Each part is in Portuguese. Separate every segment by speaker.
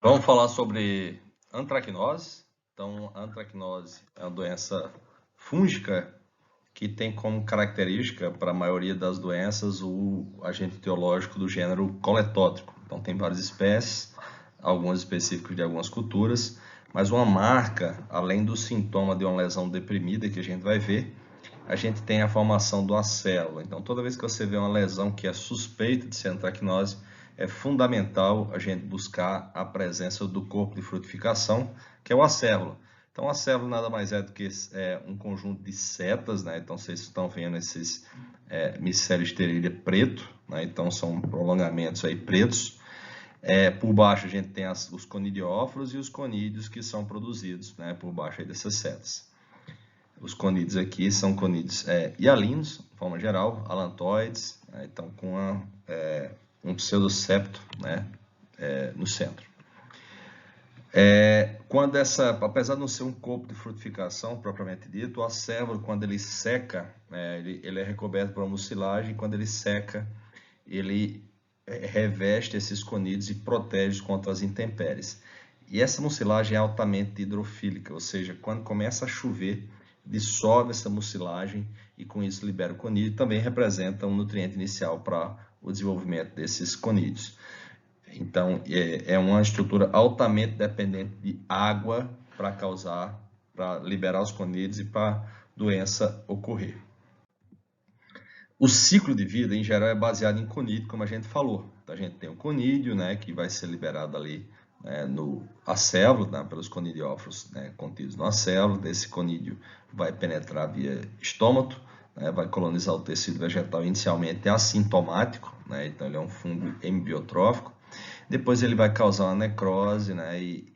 Speaker 1: Vamos falar sobre antracnose. Então, a antracnose é uma doença fúngica que tem como característica, para a maioria das doenças, o agente etiológico do gênero coletótrico. Então, tem várias espécies, algumas específicas de algumas culturas, mas uma marca, além do sintoma de uma lesão deprimida que a gente vai ver, a gente tem a formação do acélula. Então, toda vez que você vê uma lesão que é suspeita de ser antracnose, é fundamental a gente buscar a presença do corpo de frutificação, que é o acélula. Então, a célula nada mais é do que um conjunto de setas, né? Então, vocês estão vendo esses micélio esterilha preto, né? Então, são prolongamentos aí pretos. Por baixo, a gente tem os conidióforos e os conídeos que são produzidos, né? Por baixo aí dessas setas. Os conídeos aqui são conídeos hialinos, de forma geral, alantoides, né? Então, com um pseudosepto, né? No centro. Apesar de não ser um corpo de frutificação propriamente dito, o acélula, quando ele seca, ele é recoberto por uma mucilagem. Quando ele seca, ele reveste esses conídeos e protege contra as intempéries. E essa mucilagem é altamente hidrofílica, ou seja, quando começa a chover, dissolve essa mucilagem e com isso libera o conídeo. Também representa um nutriente inicial para o desenvolvimento desses conídeos. Então, é uma estrutura altamente dependente de água para liberar os conídeos e para a doença ocorrer. O ciclo de vida, em geral, é baseado em conídeo, como a gente falou. Então, a gente tem o conídeo, né, que vai ser liberado ali no acélula, né, pelos conidióforos, né, contidos no acélula. Esse conídeo vai penetrar via estômago, né, vai colonizar o tecido vegetal. Inicialmente é assintomático, né, então ele é um fungo hemibiotrófico. Depois ele vai causar uma necrose, né, e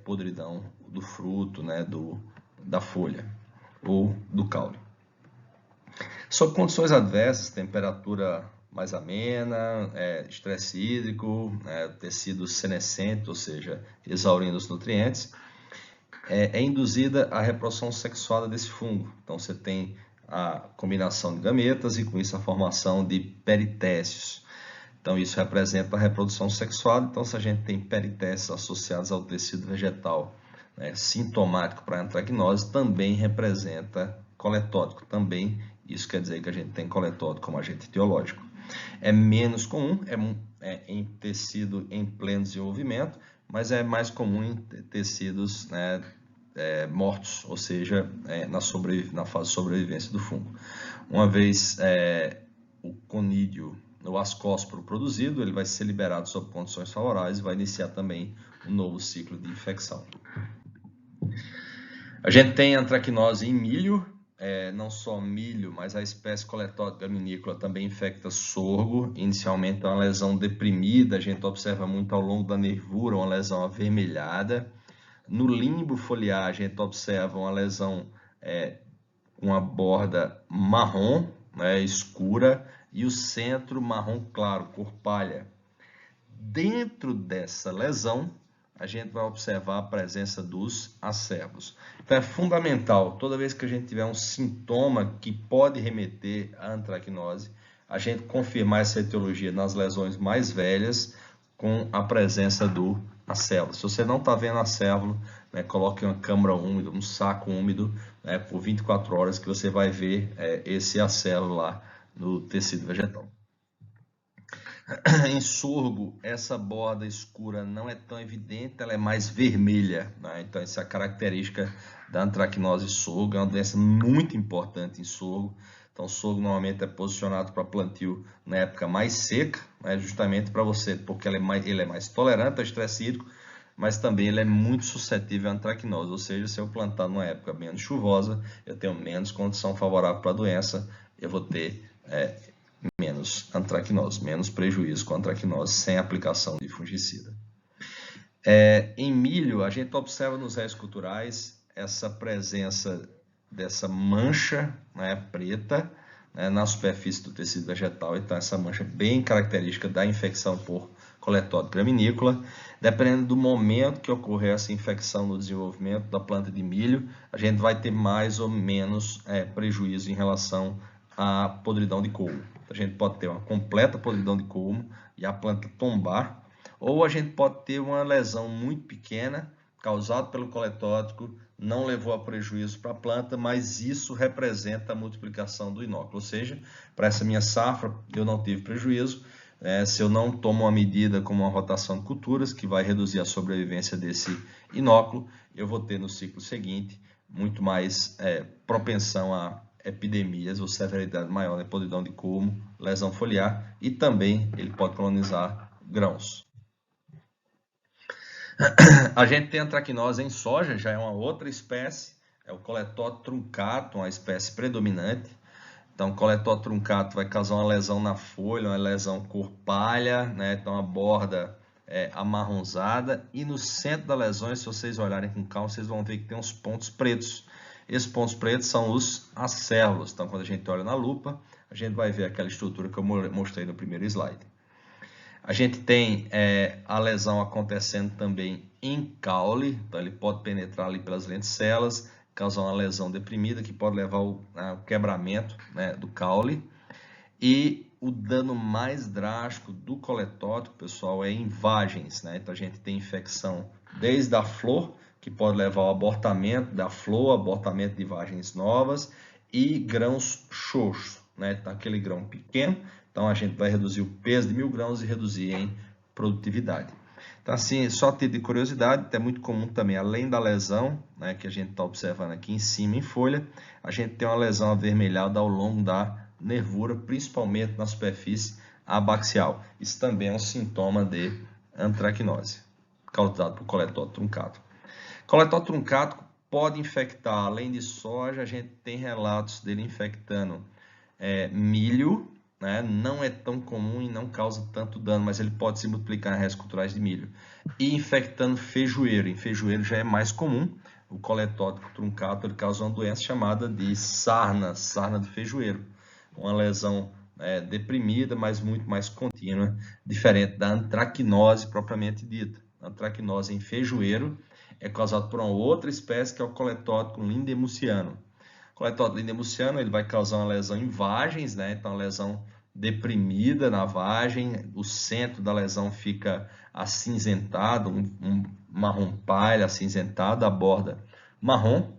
Speaker 1: podridão do fruto, né, da folha ou do caule. Sob condições adversas, temperatura mais amena, estresse hídrico, tecido senescente, ou seja, exaurindo os nutrientes, é induzida a reprodução sexuada desse fungo. Então, você tem a combinação de gametas e, com isso, a formação de peritécios. Então, isso representa a reprodução sexuada. Então, se a gente tem peritécios associados ao tecido vegetal, sintomático para a antracnose, também representa coletótico. Também isso quer dizer que a gente tem coletótico como agente etiológico. É menos comum em tecido em pleno desenvolvimento, mas é mais comum em tecidos mortos, ou seja, na fase de sobrevivência do fungo. Uma vez o conídeo, o ascósporo produzido, ele vai ser liberado sob condições favoráveis e vai iniciar também um novo ciclo de infecção. A gente tem antracnose em milho, não só milho, mas a espécie Coletótica graminícola também infecta sorgo. Inicialmente é uma lesão deprimida, a gente observa muito ao longo da nervura uma lesão avermelhada. No limbo foliar a gente observa uma lesão com a borda marrom, escura, e o centro marrom claro, cor palha. Dentro dessa lesão, a gente vai observar a presença dos acéfalos. Então, é fundamental, toda vez que a gente tiver um sintoma que pode remeter à antracnose, a gente confirmar essa etiologia nas lesões mais velhas com a presença do acéfalo. Se você não está vendo acéfalo, coloque uma câmara úmida, um saco úmido, por 24 horas que você vai ver esse acéfalo lá no tecido vegetal. Em sorgo, essa borda escura não é tão evidente, ela é mais vermelha, né? Então, essa é a característica da antracnose sorgo, é uma doença muito importante em sorgo. Então, o sorgo normalmente é posicionado para plantio na época mais seca, né? Justamente para você, porque ele é mais tolerante ao estresse hídrico, mas também ele é muito suscetível à antracnose, ou seja, se eu plantar numa época menos chuvosa, eu tenho menos condição favorável para a doença, eu vou ter menos antracnose, menos prejuízo com antracnose sem aplicação de fungicida. Em milho, a gente observa nos restos culturais essa presença dessa mancha preta na superfície do tecido vegetal. Então, essa mancha bem característica da infecção por Coletótica graminícola. Dependendo do momento que ocorrer essa infecção no desenvolvimento da planta de milho, a gente vai ter mais ou menos prejuízo em relação à podridão de colmo. A gente pode ter uma completa podridão de colmo e a planta tombar, ou a gente pode ter uma lesão muito pequena, causada pelo coletótico, não levou a prejuízo para a planta, mas isso representa a multiplicação do inóculo, ou seja, para essa minha safra eu não tive prejuízo, se eu não tomo uma medida como uma rotação de culturas, que vai reduzir a sobrevivência desse inóculo, eu vou ter no ciclo seguinte muito mais propensão a epidemias ou severidade maior, né? Podridão de culmo, lesão foliar, e também ele pode colonizar grãos. A gente tem antracnose em soja, já é uma outra espécie, é o coletótero truncato, uma espécie predominante. Então, o coletótero truncato vai causar uma lesão na folha, uma lesão cor palha, né? Então, a borda amarronzada, e no centro da lesão, se vocês olharem com calma, vocês vão ver que tem uns pontos pretos. Esses pontos pretos são os acérulos. Então, quando a gente olha na lupa, a gente vai ver aquela estrutura que eu mostrei no primeiro slide. A gente tem a lesão acontecendo também em caule, então ele pode penetrar ali pelas lenticelas, causar uma lesão deprimida que pode levar ao quebramento, né, do caule. E o dano mais drástico do coletótico, pessoal, é em vagens, né? Então a gente tem infecção desde a flor, que pode levar ao abortamento da flor, abortamento de vagens novas, e grãos xoxos, né? Então aquele grão pequeno, então a gente vai reduzir o peso de 1000 grãos e reduzir em produtividade. Então assim, só ter de curiosidade, é muito comum também, além da lesão, né, que a gente está observando aqui em cima em folha, a gente tem uma lesão avermelhada ao longo da nervura, principalmente na superfície abaxial. Isso também é um sintoma de antracnose, causado por coletótero truncato. Coletótero truncato pode infectar, além de soja, a gente tem relatos dele infectando milho, né? Não é tão comum e não causa tanto dano, mas ele pode se multiplicar em restos culturais de milho. E infectando feijoeiro. Em feijoeiro já é mais comum. O coletótero truncato ele causa uma doença chamada de sarna do feijoeiro. Uma lesão deprimida, mas muito mais contínua, diferente da antracnose propriamente dita. A antracnose em feijoeiro é causada por uma outra espécie, que é o coletótico lindemuciano. O coletótico lindemuciano ele vai causar uma lesão em vagens, né? Então, uma lesão deprimida na vagem, o centro da lesão fica acinzentado, um marrom palha acinzentado, a borda marrom.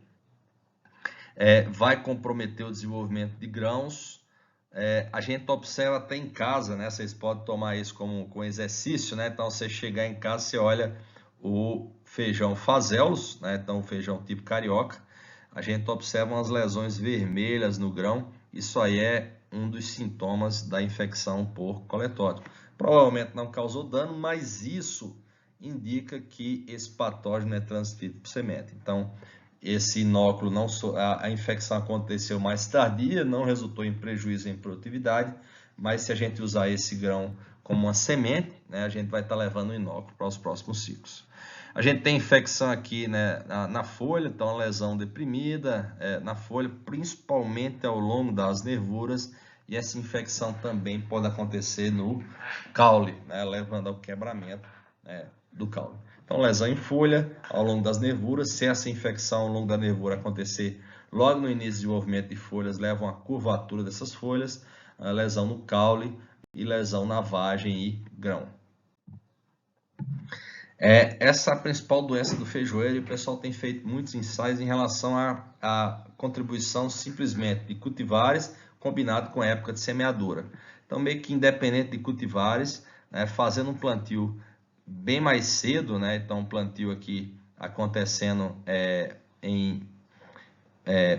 Speaker 1: Vai comprometer o desenvolvimento de grãos. A gente observa até em casa, né? Vocês podem tomar isso como exercício, né? Então, você chegar em casa, você olha o feijão fazelos, né? Então, o feijão tipo carioca, a gente observa umas lesões vermelhas no grão. Isso aí é um dos sintomas da infecção por coletótico. Provavelmente não causou dano, mas isso indica que esse patógeno é transmitido por semente. Então, esse inóculo, a infecção aconteceu mais tardia, não resultou em prejuízo em produtividade, mas se a gente usar esse grão como uma semente, né, a gente vai estar levando o inóculo para os próximos ciclos. A gente tem infecção aqui, né, na folha, então a lesão deprimida na folha, principalmente ao longo das nervuras, e essa infecção também pode acontecer no caule, né, levando ao quebramento do caule. Então, lesão em folha ao longo das nervuras. Se essa infecção ao longo da nervura acontecer logo no início do desenvolvimento de folhas, leva a uma curvatura dessas folhas, a lesão no caule e lesão na vagem e grão. Essa é a principal doença do feijoeiro, e o pessoal tem feito muitos ensaios em relação à contribuição simplesmente de cultivares combinado com a época de semeadura. Então, meio que independente de cultivares, né, fazendo um plantio bem mais cedo, né? Então, um plantio aqui acontecendo em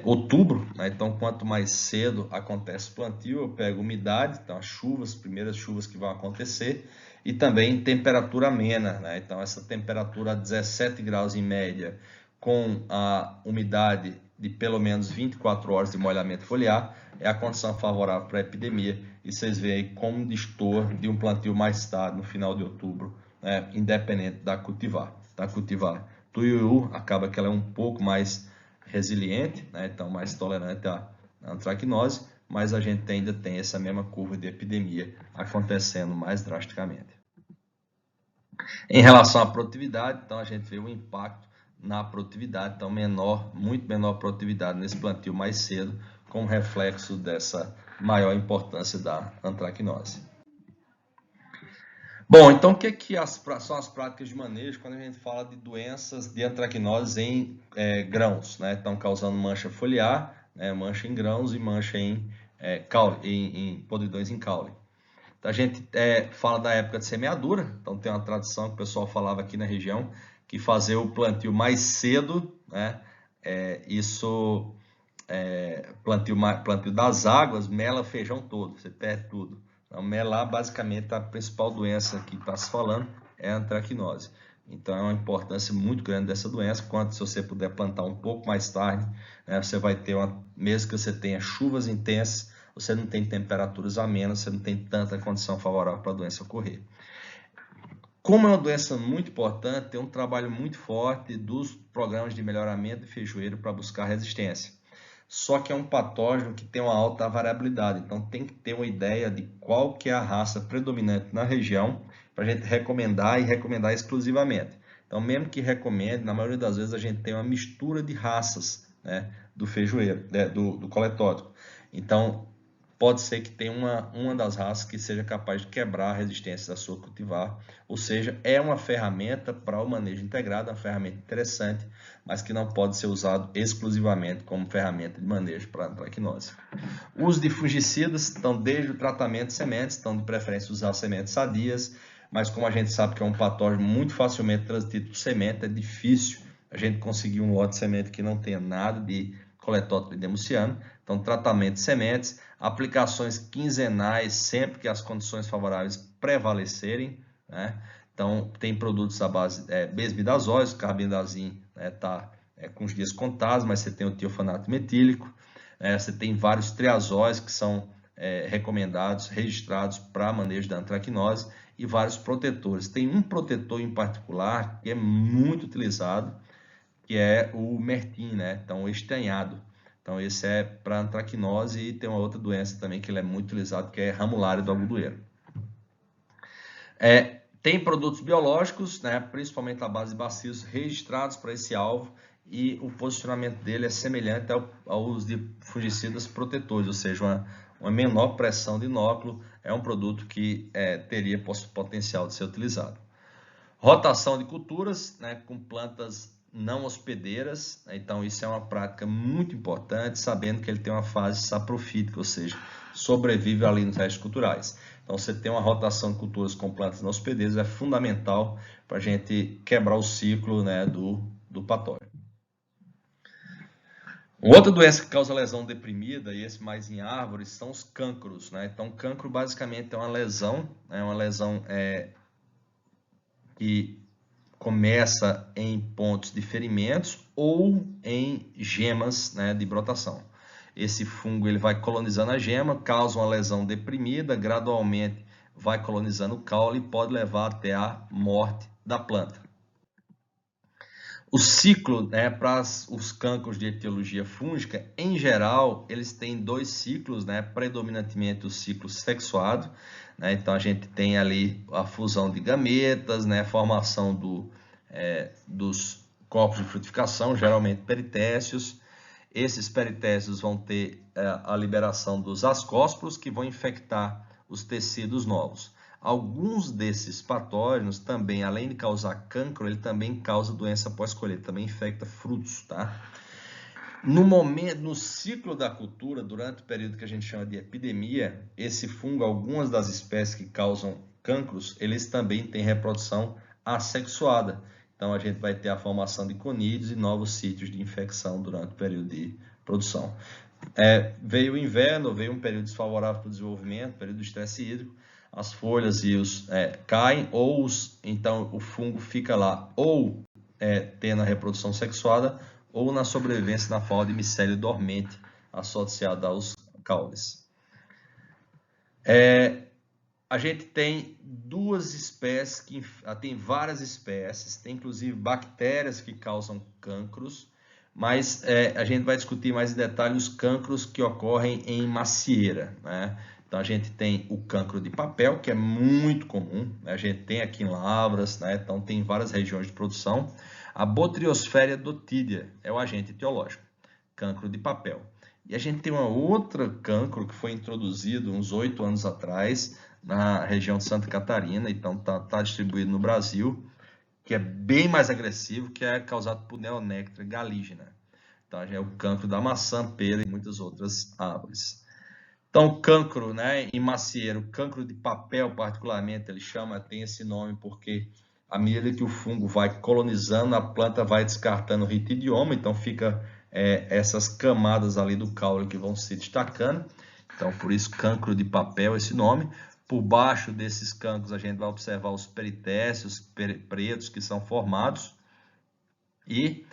Speaker 1: outubro, né? Então, quanto mais cedo acontece o plantio, eu pego umidade, então as chuvas, as primeiras chuvas que vão acontecer, e também temperatura amena, né? Então, essa temperatura a 17 graus em média, com a umidade de pelo menos 24 horas de molhamento foliar, é a condição favorável para a epidemia. E vocês veem aí como distor de um plantio mais tarde, no final de outubro, né? Independente da cultivar. Da cultivar tuiuiu, acaba que ela é um pouco mais resiliente, né? Então mais tolerante à antracnose, mas a gente ainda tem essa mesma curva de epidemia acontecendo mais drasticamente. Em relação à produtividade, então a gente vê o impacto na produtividade, então muito menor produtividade nesse plantio mais cedo, como reflexo dessa maior importância da antracnose. Bom, então o que são as práticas de manejo quando a gente fala de doenças de antracnose em grãos, né? Estão causando mancha foliar, né? Mancha em grãos e mancha em caule, em podridões em caule. Então, a gente fala da época de semeadura, então tem uma tradição que o pessoal falava aqui na região, que fazer o plantio mais cedo, né? Plantio das águas, mela feijão todo, você perde tudo. Então, melar, basicamente, a principal doença que está se falando é a antracnose. Então, é uma importância muito grande dessa doença. Quanto se você puder plantar um pouco mais tarde, né, você vai ter mesmo que você tenha chuvas intensas, você não tem temperaturas amenas, você não tem tanta condição favorável para a doença ocorrer. Como é uma doença muito importante, tem um trabalho muito forte dos programas de melhoramento de feijoeiro para buscar resistência. Só que é um patógeno que tem uma alta variabilidade, então tem que ter uma ideia de qual que é a raça predominante na região para a gente recomendar e recomendar exclusivamente. Então, mesmo que recomende, na maioria das vezes a gente tem uma mistura de raças, né, do feijoeiro, do coletótico. Então, pode ser que tenha uma das raças que seja capaz de quebrar a resistência da sua cultivar, ou seja, é uma ferramenta para o manejo integrado, uma ferramenta interessante, mas que não pode ser usado exclusivamente como ferramenta de manejo para antracnose. O uso de fungicidas estão desde o tratamento de sementes, estão de preferência usar sementes sadias, mas como a gente sabe que é um patógeno muito facilmente transmitido por semente, é difícil a gente conseguir um lote de semente que não tenha nada de coletótipo demuciano. Então, tratamento de sementes, aplicações quinzenais sempre que as condições favoráveis prevalecerem, né? Então, tem produtos à base besbidazóis, o carbendazim está com os dias contados, mas você tem o tiofanato metílico, você tem vários triazóis que são recomendados, registrados para manejo da antracnose e vários protetores. Tem um protetor em particular que é muito utilizado, que é o mertim, né? Então, o estanhado. Então, esse é para antracnose e tem uma outra doença também que ele é muito utilizado, que é ramulário do algodoeiro. Tem produtos biológicos, né, principalmente à base de bacilos, registrados para esse alvo e o posicionamento dele é semelhante ao uso de fungicidas protetores, ou seja, uma menor pressão de inóculo, é um produto que teria potencial de ser utilizado. Rotação de culturas, né, com plantas não hospedeiras, né, então isso é uma prática muito importante, sabendo que ele tem uma fase saprofítica, ou seja, sobrevive ali nos restos culturais. Então, você tem uma rotação de culturas com plantas não hospedeiras é fundamental para a gente quebrar o ciclo, né, do patógeno. Outra doença que causa lesão deprimida, e esse mais em árvores, são os cânceros, né? Então, cancro basicamente é uma lesão, que começa em pontos de ferimentos ou em gemas, né, de brotação. Esse fungo ele vai colonizando a gema, causa uma lesão deprimida, gradualmente vai colonizando o caule e pode levar até a morte da planta. O ciclo, né, para os cancros de etiologia fúngica, em geral, eles têm dois ciclos, né, predominantemente o ciclo sexuado, né, então a gente tem ali a fusão de gametas, né, formação dos corpos de frutificação, geralmente peritécios. Esses peritécios vão ter a liberação dos ascósporos que vão infectar os tecidos novos. Alguns desses patógenos também, além de causar cancro, ele também causa doença pós-colheita, também infecta frutos, tá? No ciclo da cultura, durante o período que a gente chama de epidemia, esse fungo, algumas das espécies que causam cancros, eles também têm reprodução assexuada. Então, a gente vai ter a formação de conídeos e novos sítios de infecção durante o período de produção. Veio o inverno, veio um período desfavorável para o desenvolvimento, período de estresse hídrico, as folhas e caem, então o fungo fica lá, ou tendo a reprodução sexuada, ou na sobrevivência na falta de micélio dormente associada aos caules. A gente tem duas espécies, tem várias espécies, tem inclusive bactérias que causam cancros, mas a gente vai discutir mais em detalhe os cancros que ocorrem em macieira, né? Então, a gente tem o cancro de papel, que é muito comum, né? A gente tem aqui em Lavras, né? Então, tem várias regiões de produção. A Botriosfera dotídea é o agente etiológico, cancro de papel. E a gente tem uma outra cancro que foi introduzido uns 8 anos atrás, na região de Santa Catarina, então tá distribuído no Brasil, que é bem mais agressivo, que é causado por Neonectra galligena. Então, é o cancro da maçã, pera e muitas outras árvores. Então, cancro, né, em macieiro, cancro de papel particularmente, ele tem esse nome porque à medida que o fungo vai colonizando, a planta vai descartando o ritidioma, então fica essas camadas ali do caule que vão se destacando. Então, por isso, cancro de papel, esse nome. Por baixo desses cancros, a gente vai observar os peritécios pretos que são formados. E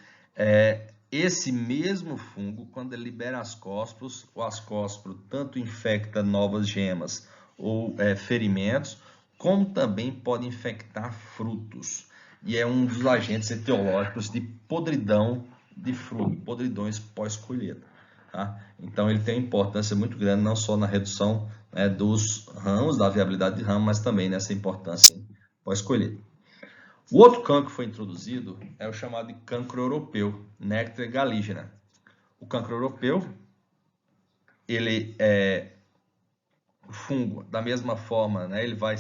Speaker 1: esse mesmo fungo, quando ele libera ascósporos, o ascósporo tanto infecta novas gemas ou ferimentos, como também pode infectar frutos. E é um dos agentes etiológicos de podridão de fruto, podridões pós-colheita. Tá? Então, ele tem uma importância muito grande, não só na redução dos ramos, da viabilidade de ramo, mas também nessa importância pós-colheita. O outro cancro que foi introduzido é o chamado de cancro europeu, Nectar galligena. O cancro europeu, ele é o fungo, da mesma forma, né, ele vai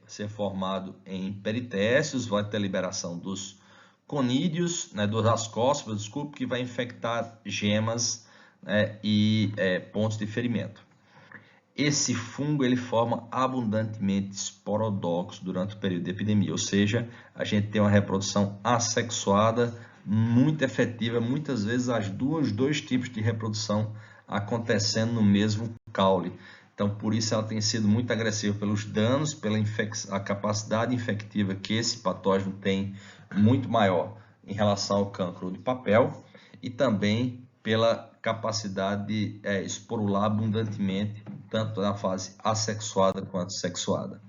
Speaker 1: ser formado em peritécios, vai ter liberação dos conídeos, né, dos ascósporos, desculpe, que vai infectar gemas, né, e pontos de ferimento. Esse fungo ele forma abundantemente esporodocos durante o período de epidemia, ou seja, a gente tem uma reprodução assexuada muito efetiva, muitas vezes dois tipos de reprodução acontecendo no mesmo caule. Então, por isso ela tem sido muito agressiva pelos danos, pela a capacidade infectiva que esse patógeno tem muito maior em relação ao cancro de papel e também pela capacidade de esporular abundantemente, tanto na fase assexuada quanto sexuada.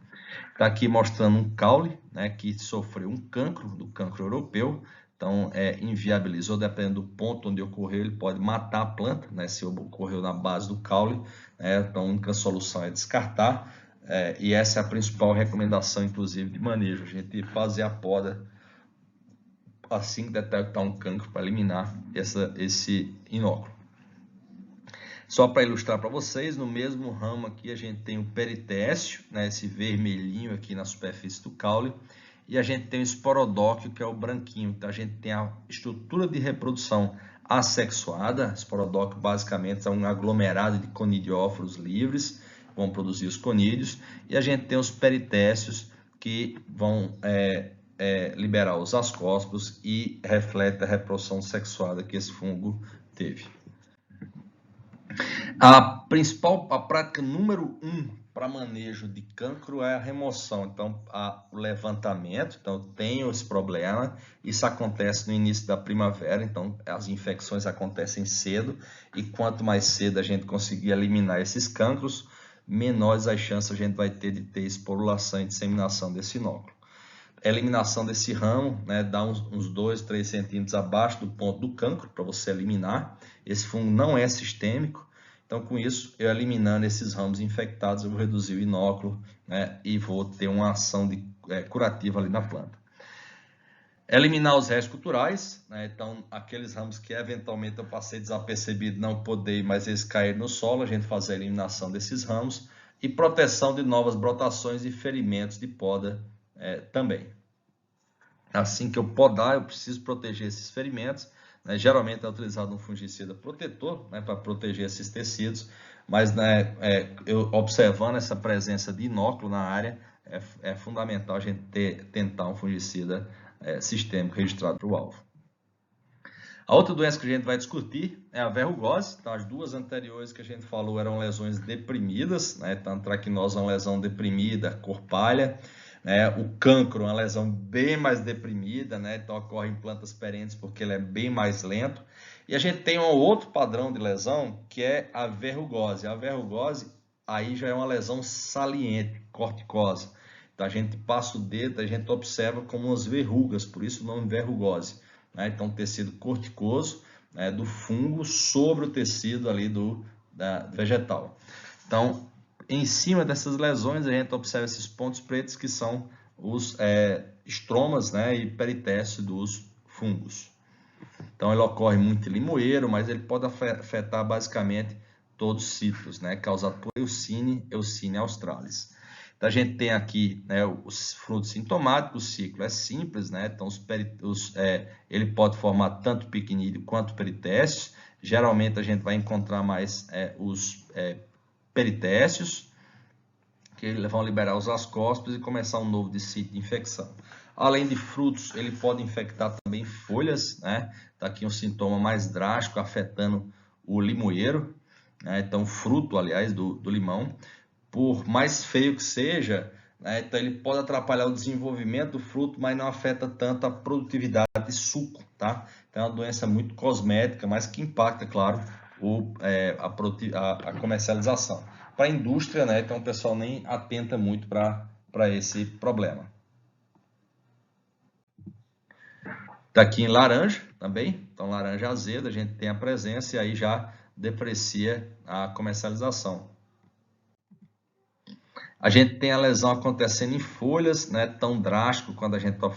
Speaker 1: Está aqui mostrando um caule, né, que sofreu um cancro, do cancro europeu, então inviabilizou, dependendo do ponto onde ocorreu, ele pode matar a planta, né, se ocorreu na base do caule, né, então a única solução é descartar, e essa é a principal recomendação, inclusive, de manejo, a gente fazer a poda assim que detectar um cancro para eliminar esse inóculo. Só para ilustrar para vocês, no mesmo ramo aqui a gente tem o peritécio, né, esse vermelhinho aqui na superfície do caule, e a gente tem o esporodóquio, que é o branquinho. Então a gente tem a estrutura de reprodução assexuada. Esporodóquio basicamente é um aglomerado de conidióforos livres, vão produzir os conídeos, e a gente tem os peritécios que vão liberar os ascósporos e reflete a reprodução sexuada que esse fungo teve. A prática número 1 para manejo de cancro é a remoção. Então, o levantamento. Então, eu tenho esse problema. Isso acontece no início da primavera. Então, as infecções acontecem cedo. E quanto mais cedo a gente conseguir eliminar esses cancros, menores as chances a gente vai ter de ter esporulação e disseminação desse inóculo. A eliminação desse ramo, né, dá uns 2, 3 centímetros abaixo do ponto do cancro para você eliminar. Esse fungo não é sistêmico. Então, com isso, eu eliminando esses ramos infectados, eu vou reduzir o inóculo, né, e vou ter uma ação curativa ali na planta. Eliminar os restos culturais, né, então aqueles ramos que eventualmente eu passei desapercebido, não podei, mas eles caíram no solo, a gente faz a eliminação desses ramos e proteção de novas brotações e ferimentos de poda também. Assim que eu podar, eu preciso proteger esses ferimentos. Né, geralmente é utilizado um fungicida protetor, né, para proteger esses tecidos, mas né, eu observando essa presença de inóculo na área, é fundamental a gente tentar um fungicida sistêmico registrado para o alvo. A outra doença que a gente vai discutir é a verrugose. Então, as duas anteriores que a gente falou eram lesões deprimidas, né? Então, a antracnose é uma lesão deprimida, cor palha. O cancro é uma lesão bem mais deprimida, né? Então ocorre em plantas perenes porque ele é bem mais lento. E a gente tem um outro padrão de lesão que é a verrugose. A verrugose aí já é uma lesão saliente, corticose. Então a gente passa o dedo, a gente observa como umas verrugas, por isso o nome verrugose. Então tecido corticoso do fungo sobre o tecido ali do vegetal. Então em cima dessas lesões, a gente observa esses pontos pretos que são os estromas, né, e peritécio dos fungos. Então, ele ocorre muito em limoeiro, mas ele pode afetar basicamente todos cítricos, né, causado por Eusine australis. Então, a gente tem aqui, né, os frutos sintomáticos, o ciclo é simples, né, então ele pode formar tanto piquinídeo quanto peritécios. Geralmente, a gente vai encontrar mais os peritécios, que vão liberar os ascóspores e começar um novo sítio de infecção. Além de frutos, ele pode infectar também folhas, né? Tá aqui um sintoma mais drástico afetando o limoeiro, né? Então, o fruto, aliás, do limão, por mais feio que seja, né? Então ele pode atrapalhar o desenvolvimento do fruto, mas não afeta tanto a produtividade de suco, tá? Então, é uma doença muito cosmética, mas que impacta, claro, a comercialização. Para a indústria, né, então o pessoal nem atenta muito para esse problema. Está aqui em laranja também, então laranja azeda, a gente tem a presença e aí já deprecia a comercialização. A gente tem a lesão acontecendo em folhas, né, tão drástico quando a gente está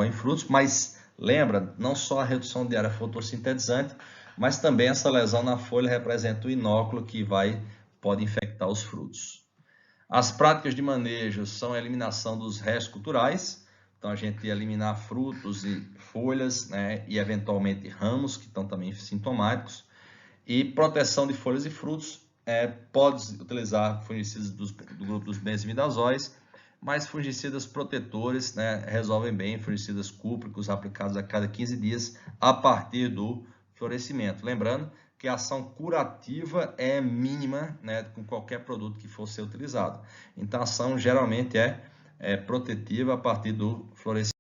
Speaker 1: em frutos, mas lembra, não só a redução de área fotossintetizante, mas também essa lesão na folha representa o inóculo que pode infectar os frutos. As práticas de manejo são a eliminação dos restos culturais, então a gente ia eliminar frutos e folhas, né, e eventualmente ramos, que estão também sintomáticos, e proteção de folhas e frutos, pode utilizar fungicidas do grupo dos benzimidazóis, mas fungicidas protetores, né, resolvem bem, fungicidas cúpricos aplicados a cada 15 dias a partir do florescimento. Lembrando que a ação curativa é mínima, né, com qualquer produto que for ser utilizado. Então, a ação geralmente é protetiva a partir do florescimento.